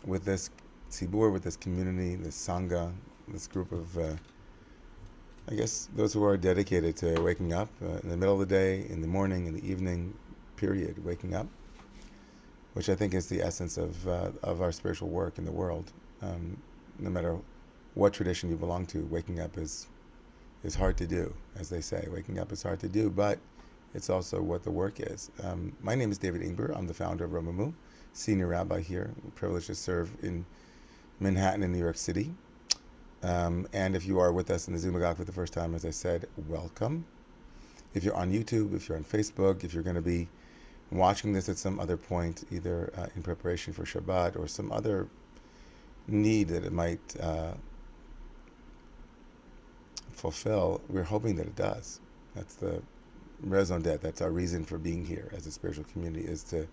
with this tzibur, with this community, this sangha, this group of, I guess, those who are dedicated to waking up in the middle of the day, in the morning, in the evening, period, waking up, which I think is the essence of our spiritual work in the world. No matter what tradition you belong to, waking up is hard to do, as they say. Waking up is hard to do, but it's also what the work is. My name is David Ingber. I'm the founder of Romemu, senior rabbi here. I'm privileged to serve in Manhattan in New York City. And if you are with us in the Zoom for the first time, as I said, welcome. If you're on YouTube, if you're on Facebook, if you're going to be watching this at some other point, either in preparation for Shabbat or some other need that it might fulfill, we're hoping that it does. That's the raison d'etre. That's our reason for being here as a spiritual community, is to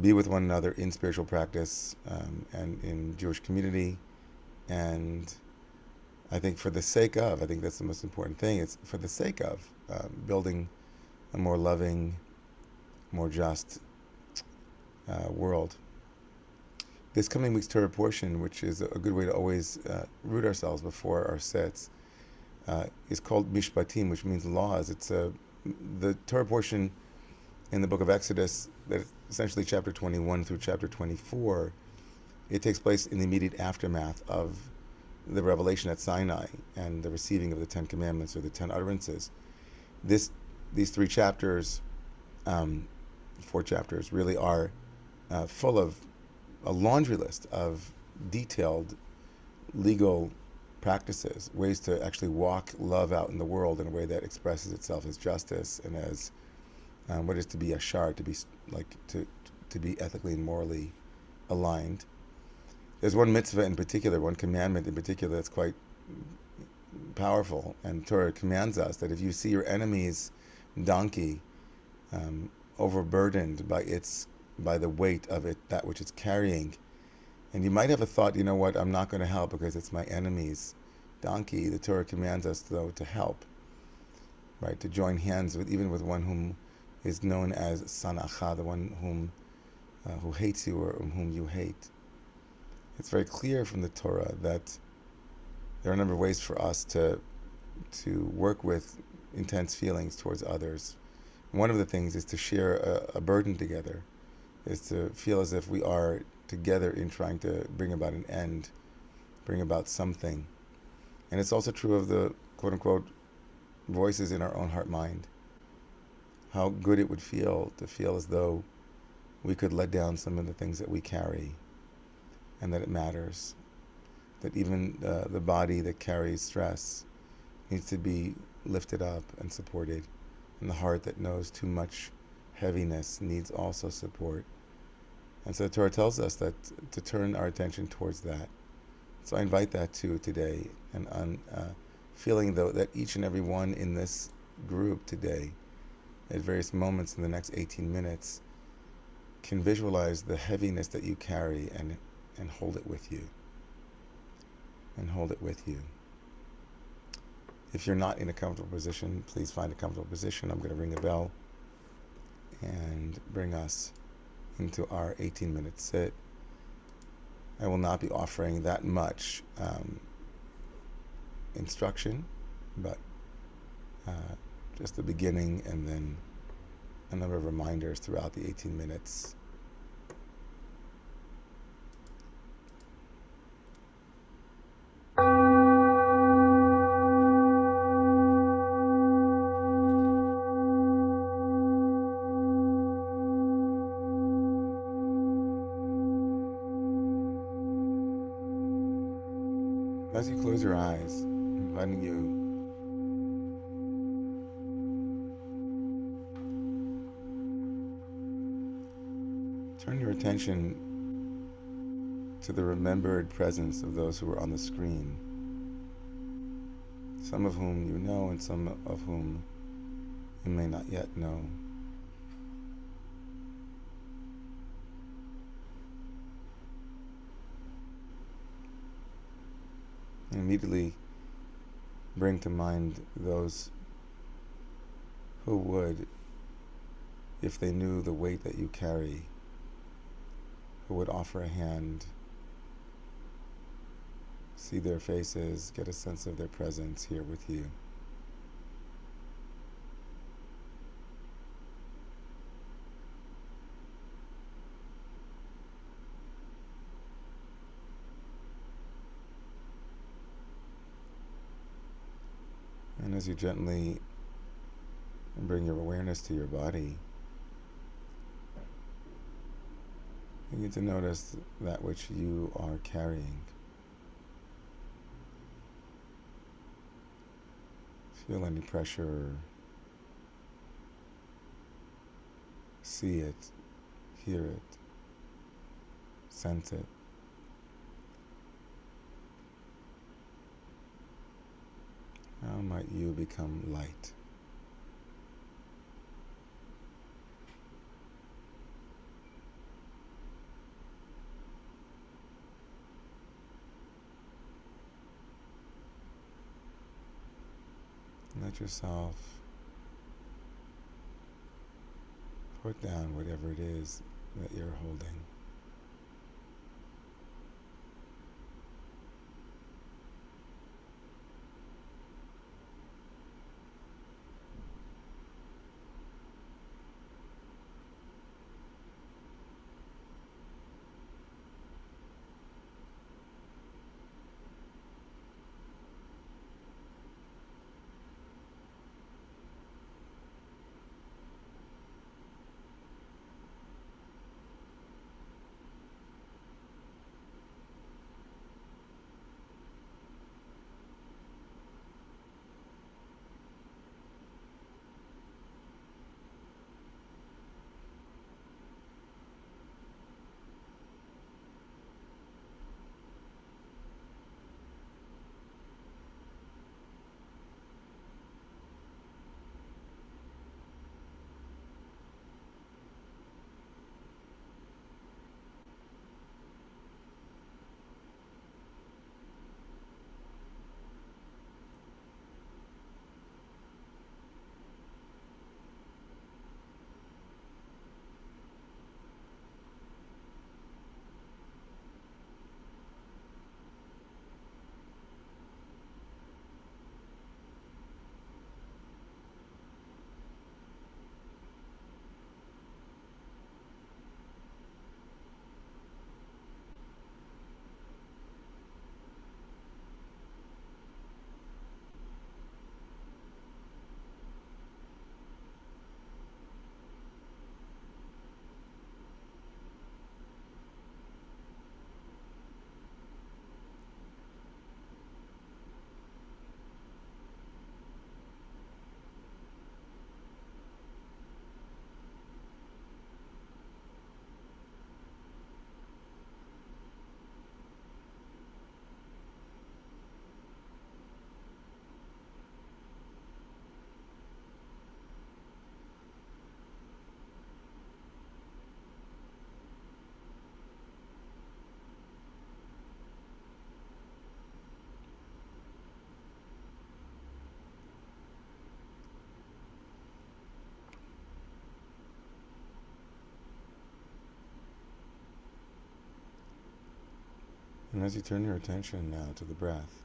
be with one another in spiritual practice and in Jewish community. And I think for the sake of, I think that's the most important thing, it's for the sake of building a more loving, more just world. This coming week's Torah portion, which is a good way to always root ourselves before our sets, is called Mishpatim, which means laws. It's the Torah portion in the book of Exodus, that is essentially chapter 21 through chapter 24. It takes place in the immediate aftermath of the revelation at Sinai and the receiving of the Ten Commandments, or the Ten Utterances. These three chapters, 4 chapters, really are full of a laundry list of detailed legal practices, ways to actually walk love out in the world in a way that expresses itself as justice and as what is to be yashar, to be ethically and morally aligned. There's one mitzvah in particular, one commandment in particular, that's quite powerful, and Torah commands us that if you see your enemy's donkey overburdened by the weight of it, that which it's carrying, and you might have a thought, you know what, I'm not going to help because it's my enemy's donkey. The Torah commands us, though, to help, right? To join hands even with one whom is known as Sanacha, the one who hates you or whom you hate. It's very clear from the Torah that there are a number of ways for us to work with intense feelings towards others. One of the things is to share a burden together, is to feel as if we are together in trying to bring about an end, bring about something. And it's also true of the quote-unquote voices in our own heart-mind. How good it would feel to feel as though we could let down some of the things that we carry, and that it matters. That even the body that carries stress needs to be lifted up and supported. And the heart that knows too much heaviness needs also support. And so the Torah tells us that to turn our attention towards that. So I invite that too today, and on feeling though that each and every one in this group today, at various moments in the next 18 minutes, can visualize the heaviness that you carry and hold it with you. And hold it with you. If you're not in a comfortable position, please find a comfortable position. I'm going to ring a bell and bring us into our 18-minute sit. I will not be offering that much instruction, but just the beginning and then a number of reminders throughout the 18 minutes. As you close your eyes, I'm inviting you turn your attention to the remembered presence of those who are on the screen, some of whom you know and some of whom you may not yet know. And immediately bring to mind those who would, if they knew the weight that you carry, people would offer a hand, see their faces, get a sense of their presence here with you. And as you gently bring your awareness to your body, you need to notice that which you are carrying. Feel any pressure, see it, hear it, sense it. How might you become light? Let yourself put down whatever it is that you're holding. And as you turn your attention now to the breath,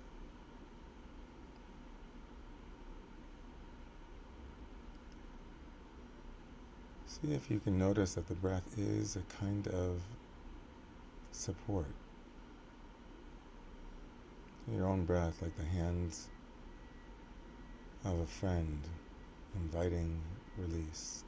see if you can notice that the breath is a kind of support. Your own breath, like the hands of a friend, inviting release.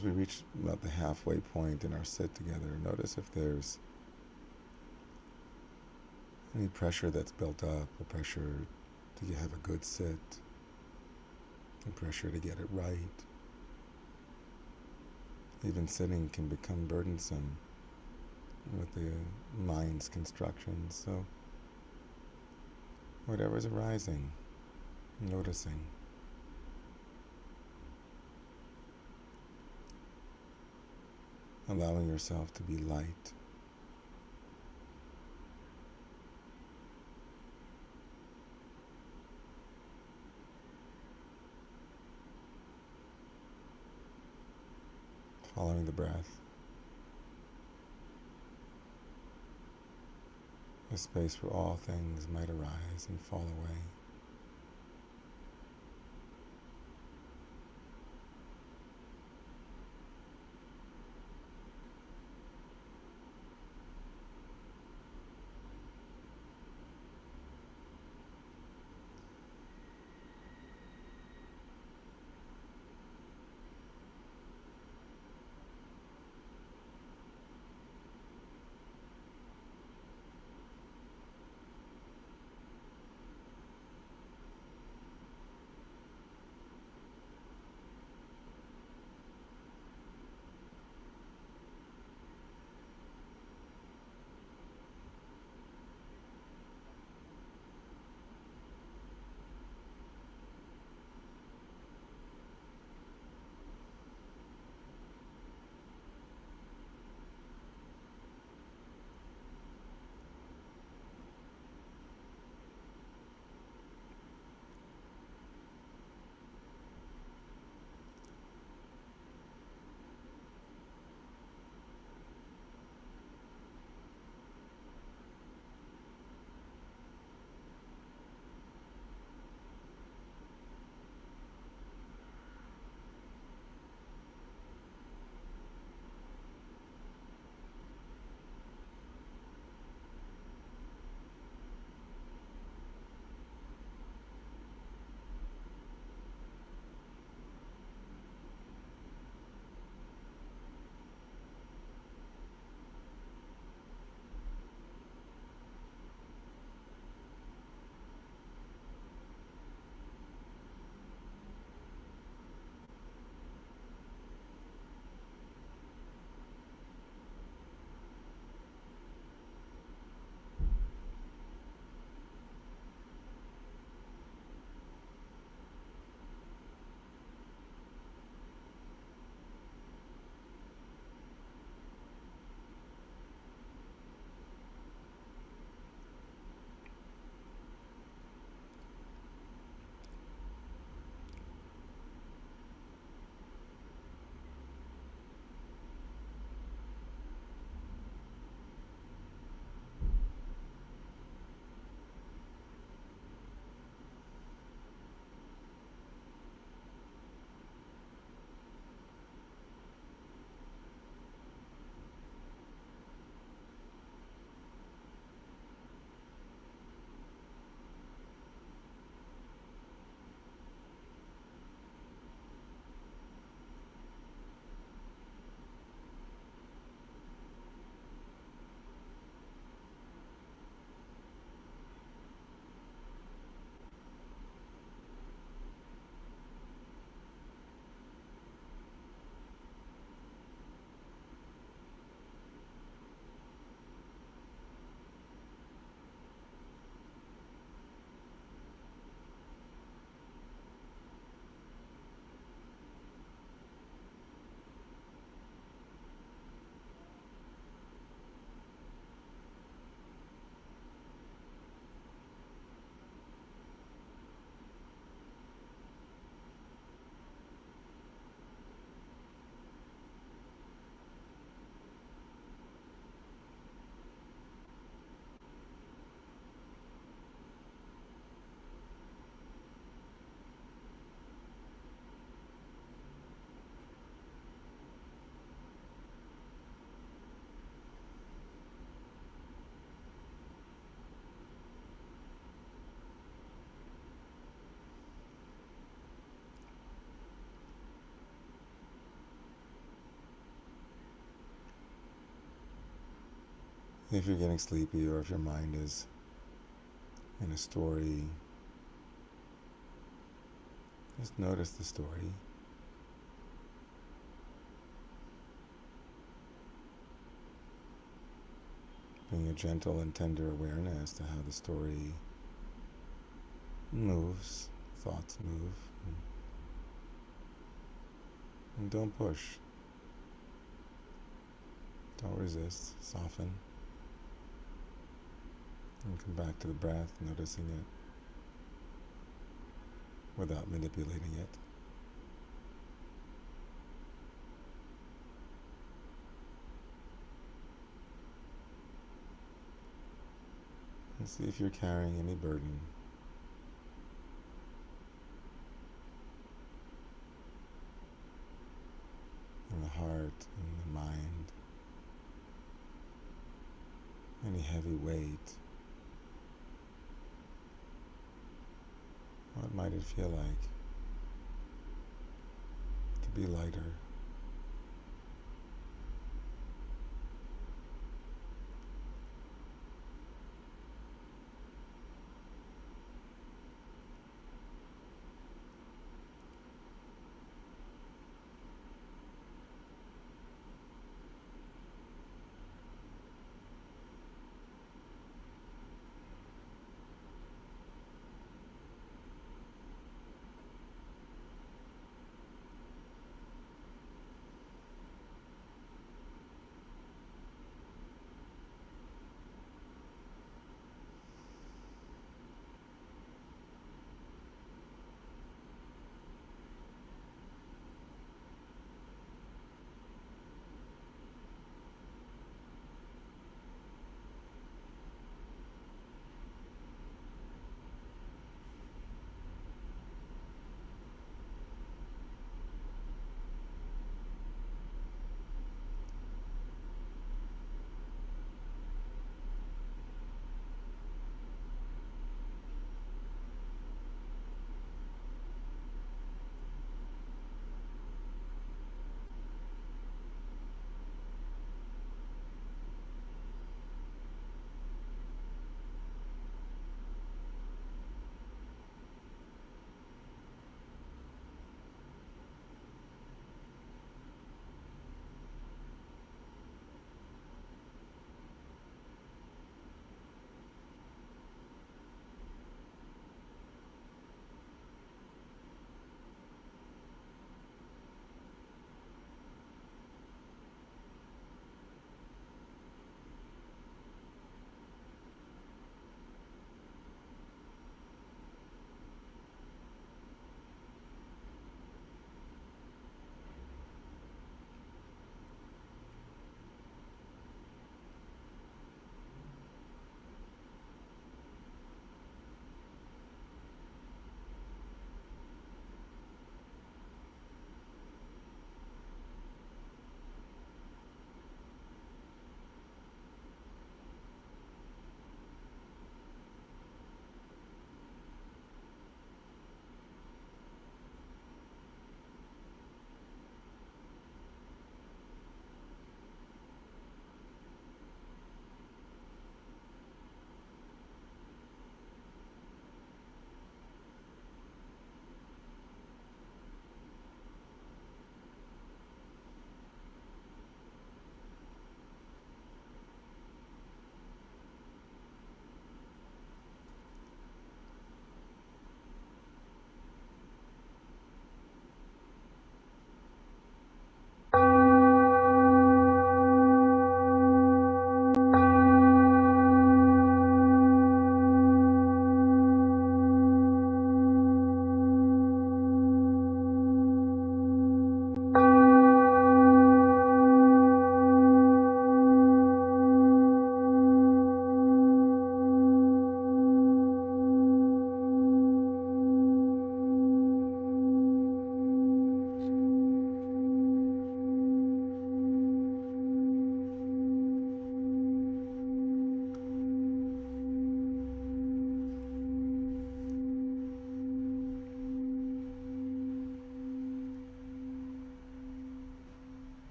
As we reach about the halfway point in our sit together, notice if there's any pressure that's built up, a pressure to have a good sit, a pressure to get it right. Even sitting can become burdensome with the mind's constructions. So whatever's arising, noticing. Allowing yourself to be light. Following the breath. A space where all things might arise and fall away. If you're getting sleepy or if your mind is in a story, just notice the story. Bring a gentle and tender awareness to how the story moves, thoughts move. And don't push. Don't resist. Soften. And come back to the breath, noticing it without manipulating it. And see if you're carrying any burden. In the heart, in the mind, any heavy weight. What might it feel like to be lighter?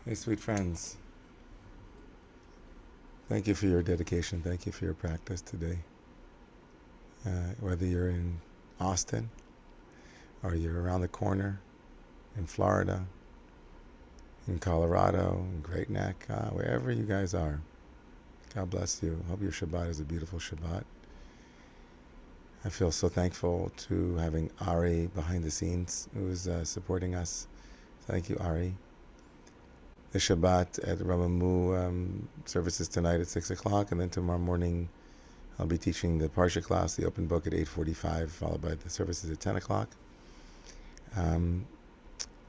Hey, sweet friends. Thank you for your dedication. Thank you for your practice today. Whether you're in Austin or you're around the corner in Florida, in Colorado, in Great Neck, wherever you guys are, God bless you. Hope your Shabbat is a beautiful Shabbat. I feel so thankful to having Ari behind the scenes who's supporting us. Thank you, Ari. The Shabbat at Romemu services tonight at 6 o'clock, and then tomorrow morning I'll be teaching the Parsha class, the open book, at 8:45, followed by the services at 10 o'clock.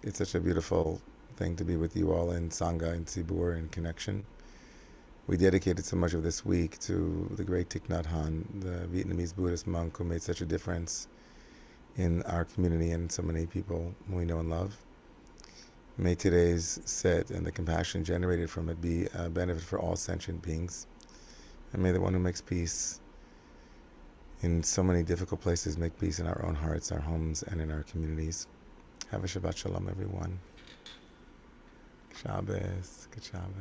It's such a beautiful thing to be with you all in Sangha and Tzibur and connection. We dedicated so much of this week to the great Thich Nhat Hanh, the Vietnamese Buddhist monk who made such a difference in our community and so many people we know and love. May today's sit and the compassion generated from it be a benefit for all sentient beings. And may the one who makes peace in so many difficult places make peace in our own hearts, our homes, and in our communities. Have a Shabbat Shalom, everyone. Shabbos. Good Shabbos.